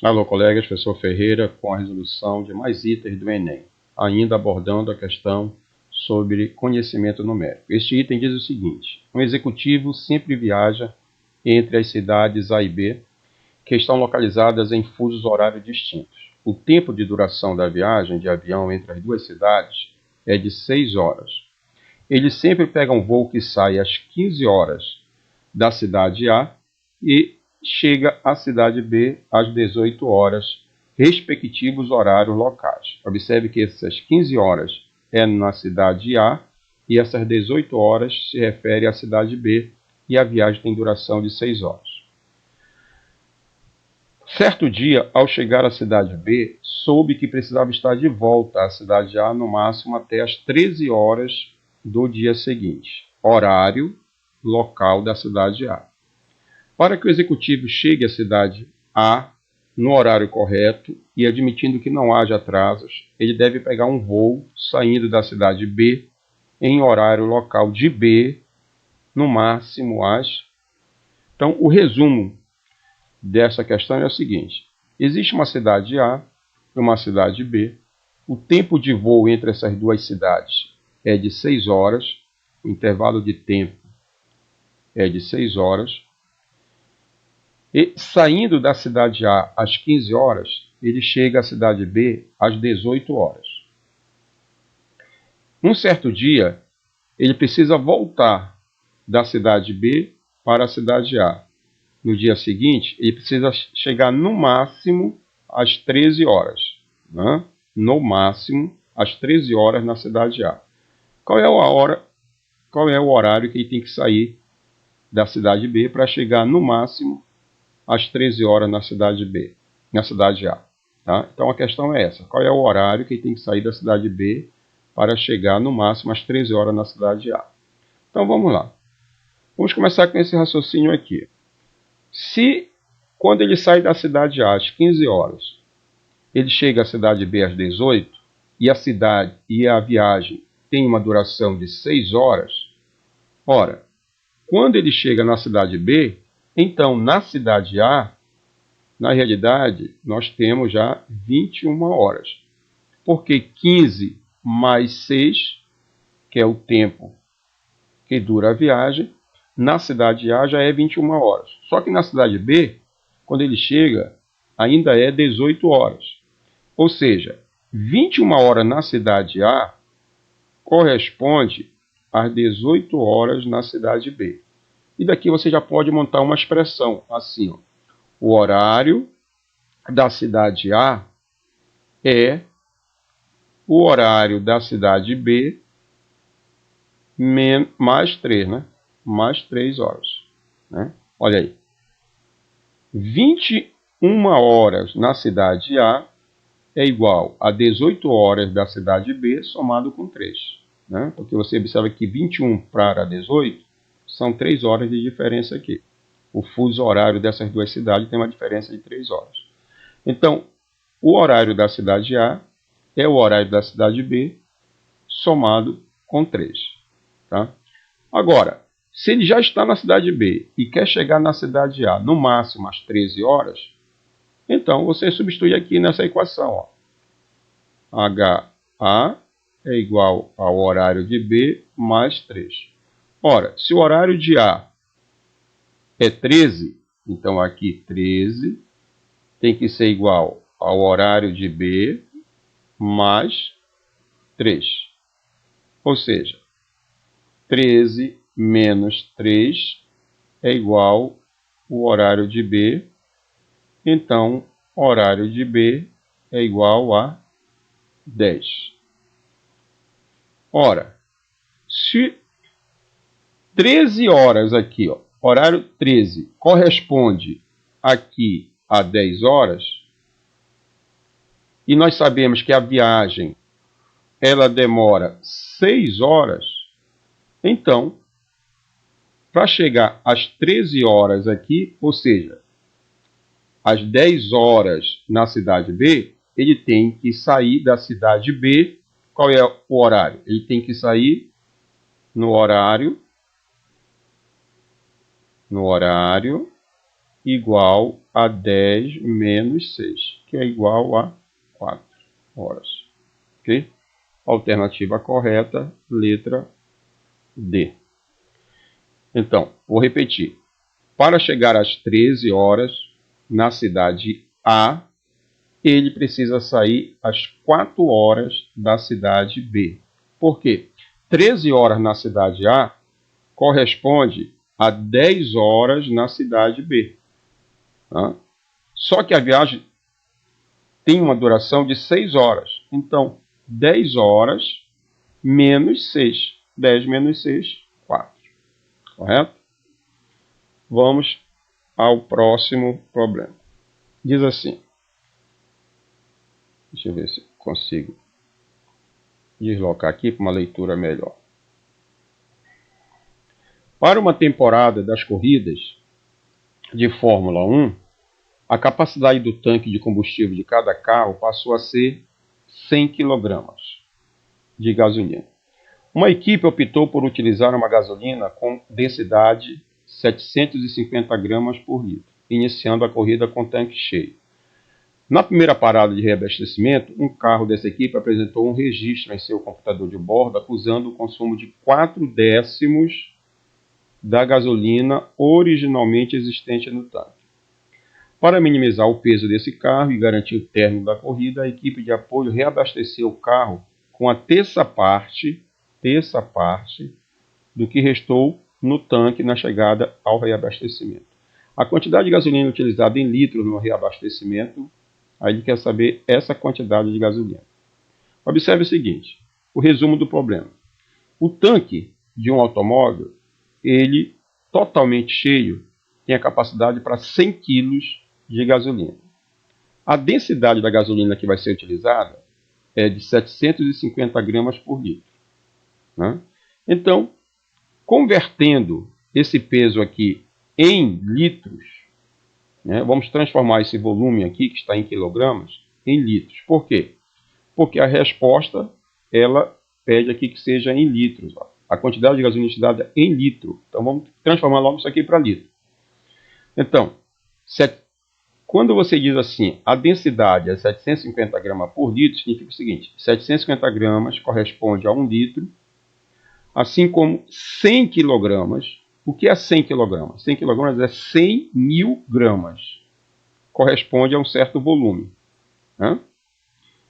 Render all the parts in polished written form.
Alô, colegas, professor Ferreira, com a resolução de mais itens do Enem, ainda abordando a questão sobre conhecimento numérico. Este item diz o seguinte: um executivo sempre viaja entre as cidades A e B, que estão localizadas em fusos horários distintos. O tempo de duração da viagem de avião entre as duas cidades é de 6 horas. Ele sempre pega um voo que sai às 15 horas da cidade A e chega à cidade B às 18 horas, respectivos horários locais. Observe que essas 15 horas é na cidade A e essas 18 horas se refere à cidade B e a viagem tem duração de 6 horas. Certo dia, ao chegar à cidade B, soube que precisava estar de volta à cidade A no máximo até às 13 horas do dia seguinte, horário local da cidade A. Para que o executivo chegue à cidade A no horário correto e admitindo que não haja atrasos, ele deve pegar um voo saindo da cidade B em horário local de B, no máximo às... Então, o resumo dessa questão é o seguinte: existe uma cidade A e uma cidade B. O tempo de voo entre essas duas cidades é de 6 horas, o intervalo de tempo é de 6 horas. E saindo da cidade A às 15 horas, ele chega à cidade B às 18 horas. Um certo dia, ele precisa voltar da cidade B para a cidade A. No dia seguinte, ele precisa chegar no máximo às 13 horas. Né? No máximo, às 13 horas na cidade A. Qual é a hora, qual é o horário que ele tem que sair da cidade B para chegar no máximo às 13 horas na cidade B, na cidade A? Tá? Então a questão é essa: qual é o horário que ele tem que sair da cidade B para chegar no máximo às 13 horas na cidade A? Então vamos lá. Vamos começar com esse raciocínio aqui. Se, quando ele sai da cidade A às 15 horas, ele chega à cidade B às 18, e a viagem tem uma duração de 6 horas, ora, quando ele chega na cidade B, então na cidade A, na realidade, nós temos já 21 horas. Porque 15 mais 6, que é o tempo que dura a viagem, na cidade A já é 21 horas. Só que na cidade B, quando ele chega, ainda é 18 horas. Ou seja, 21 horas na cidade A corresponde às 18 horas na cidade B. E daqui você já pode montar uma expressão assim: ó, o horário da cidade A é o horário da cidade B mais 3, né? Mais 3 horas. Né? Olha aí. 21 horas na cidade A é igual a 18 horas da cidade B somado com 3. Né? Porque você observa que 21 para 18 são 3 horas de diferença aqui. O fuso horário dessas duas cidades tem uma diferença de 3 horas. Então, o horário da cidade A é o horário da cidade B somado com 3. Tá? Agora, se ele já está na cidade B e quer chegar na cidade A no máximo às 13 horas, então você substitui aqui nessa equação. Ó. HA é igual ao horário de B mais 3. Ora, se o horário de A é 13, então aqui 13 tem que ser igual ao horário de B mais 3. Ou seja, 13 menos 3 é igual ao horário de B. Então, horário de B é igual a 10. Ora, se 13 horas aqui, ó, horário 13, corresponde aqui a 10 horas, e nós sabemos que a viagem ela demora 6 horas, então, para chegar às 13 horas aqui, ou seja, às 10 horas na cidade B, ele tem que sair da cidade B. Qual é o horário? Ele tem que sair no horário igual a 10 menos 6, que é igual a 4 horas. Ok? Alternativa correta, letra D. Então, vou repetir. Para chegar às 13 horas na cidade A, ele precisa sair às 4 horas da cidade B. Por quê? 13 horas na cidade A corresponde a 10 horas na cidade B. Tá? Só que a viagem tem uma duração de 6 horas. Então, 10 horas menos 6. 10 menos 6, 4. Correto? Vamos ao próximo problema. Diz assim. Deixa eu ver se consigo deslocar aqui para uma leitura melhor. Para uma temporada das corridas de Fórmula 1, a capacidade do tanque de combustível de cada carro passou a ser 100 kg de gasolina. Uma equipe optou por utilizar uma gasolina com densidade 750 gramas por litro, iniciando a corrida com tanque cheio. Na primeira parada de reabastecimento, um carro dessa equipe apresentou um registro em seu computador de bordo acusando o consumo de 4 décimos da gasolina originalmente existente no tanque. Para minimizar o peso desse carro e garantir o término da corrida, a equipe de apoio reabasteceu o carro com a terça parte do que restou no tanque na chegada ao reabastecimento. A quantidade de gasolina utilizada em litros no reabastecimento, aí ele quer saber essa quantidade de gasolina. Observe o seguinte, o resumo do problema. O tanque de um automóvel, ele totalmente cheio, tem a capacidade para 100 kg de gasolina. A densidade da gasolina que vai ser utilizada é de 750 gramas por litro. Né? Então, convertendo esse peso aqui em litros, né, vamos transformar esse volume aqui, que está em quilogramas, em litros. Por quê? Porque a resposta, ela pede aqui que seja em litros. Ó. A quantidade de gasolina utilizada em litro. Então, vamos transformar logo isso aqui para litro. Então, quando você diz assim, a densidade é 750 gramas por litro, significa o seguinte, 750 gramas corresponde a 1 litro, assim como 100 quilogramas. O que é 100 quilogramas? 100 quilogramas é 100 mil gramas. Corresponde a um certo volume. Né?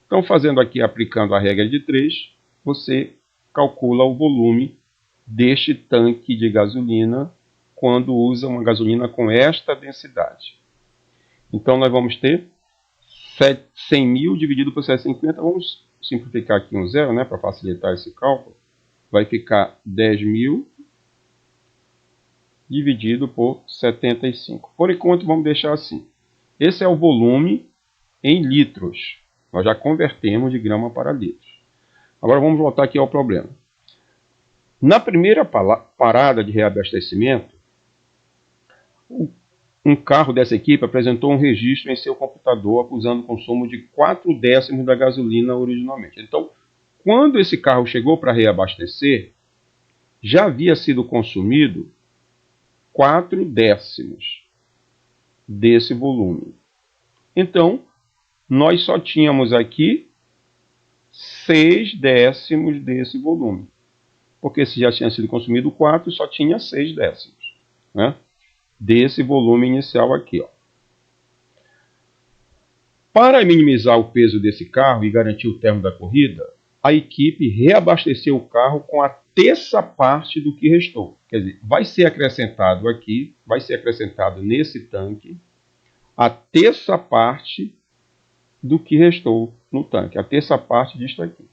Então, fazendo aqui, aplicando a regra de 3, você calcula o volume deste tanque de gasolina quando usa uma gasolina com esta densidade. Então, nós vamos ter 100 mil dividido por 750. Vamos simplificar aqui um zero, né, para facilitar esse cálculo. Vai ficar 10 mil dividido por 75. Por enquanto, vamos deixar assim. Esse é o volume em litros. Nós já convertemos de grama para litros. Agora, vamos voltar aqui ao problema. Na primeira parada de reabastecimento, um carro dessa equipe apresentou um registro em seu computador acusando o consumo de 4 décimos da gasolina originalmente. Então, quando esse carro chegou para reabastecer, já havia sido consumido 4 décimos desse volume. Então, nós só tínhamos aqui 6 décimos desse volume. Porque se já tinha sido consumido 4, só tinha 6 décimos. Né? Desse volume inicial aqui. Ó. Para minimizar o peso desse carro e garantir o término da corrida, a equipe reabasteceu o carro com a terça parte do que restou. Quer dizer, vai ser acrescentado aqui, vai ser acrescentado nesse tanque, a terça parte do que restou no tanque, a terça parte disto aqui.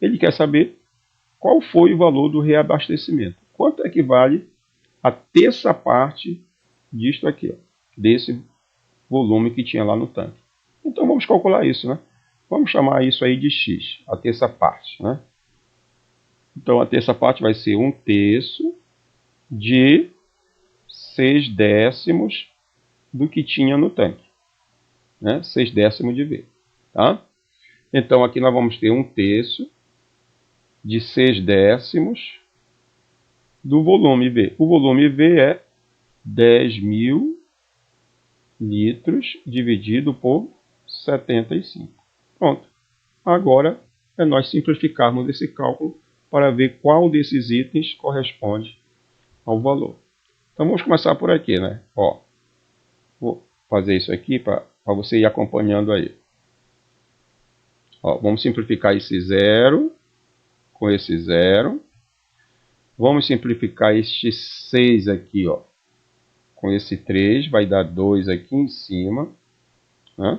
Ele quer saber qual foi o valor do reabastecimento. Quanto é que vale a terça parte disto aqui, ó, desse volume que tinha lá no tanque. Então vamos calcular isso, né? Vamos chamar isso aí de x, a terça parte, né? Então a terça parte vai ser 1/3 de 6 décimos do que tinha no tanque, né? 6 décimos de V, tá? Então aqui nós vamos ter 1/3 de 6 décimos do volume V. O volume V é 10 mil litros dividido por 75. Pronto. Agora é nós simplificarmos esse cálculo para ver qual desses itens corresponde ao valor. Então vamos começar por aqui, né? Ó, vou fazer isso aqui para você ir acompanhando aí. Ó, vamos simplificar esse 0 com esse 0. Vamos simplificar este 6 aqui, ó, com esse 3. Vai dar 2 aqui em cima, né?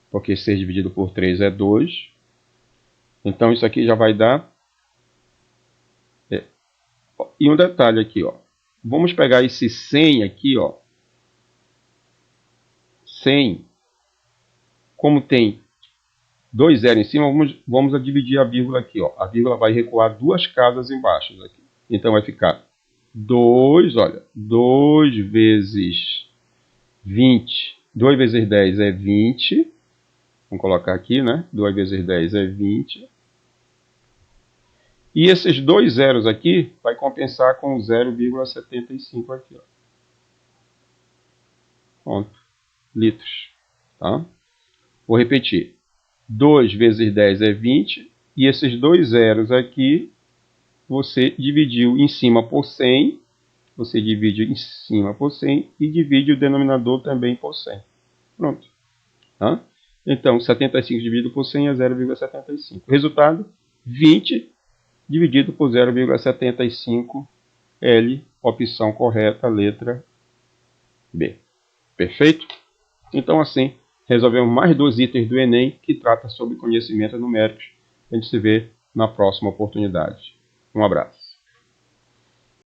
Porque 6 dividido por 3 é 2. Então isso aqui já vai dar... E um detalhe aqui, ó. Vamos pegar esse 100 aqui, ó. 100. Como tem 2 zeros em cima, vamos dividir a vírgula aqui, ó. A vírgula vai recuar 2 casas embaixo aqui. Então vai ficar 2, olha, 2 vezes 20. 2 vezes 10 é 20. Vamos colocar aqui, né? 2 vezes 10 é 20. E esses 2 zeros aqui vai compensar com 0,75 aqui, ó. Pronto. Litros. Tá? Vou repetir. 2 vezes 10 é 20. E esses 2 zeros aqui, você dividiu em cima por 100. Você divide em cima por 100 e divide o denominador também por 100. Pronto. Tá? Então, 75 dividido por 100 é 0,75. Resultado, 20 dividido por 0,75. L, opção correta, letra B. Perfeito? Então, assim, resolvemos mais 2 itens do Enem que trata sobre conhecimentos numéricos. A gente se vê na próxima oportunidade. Um abraço.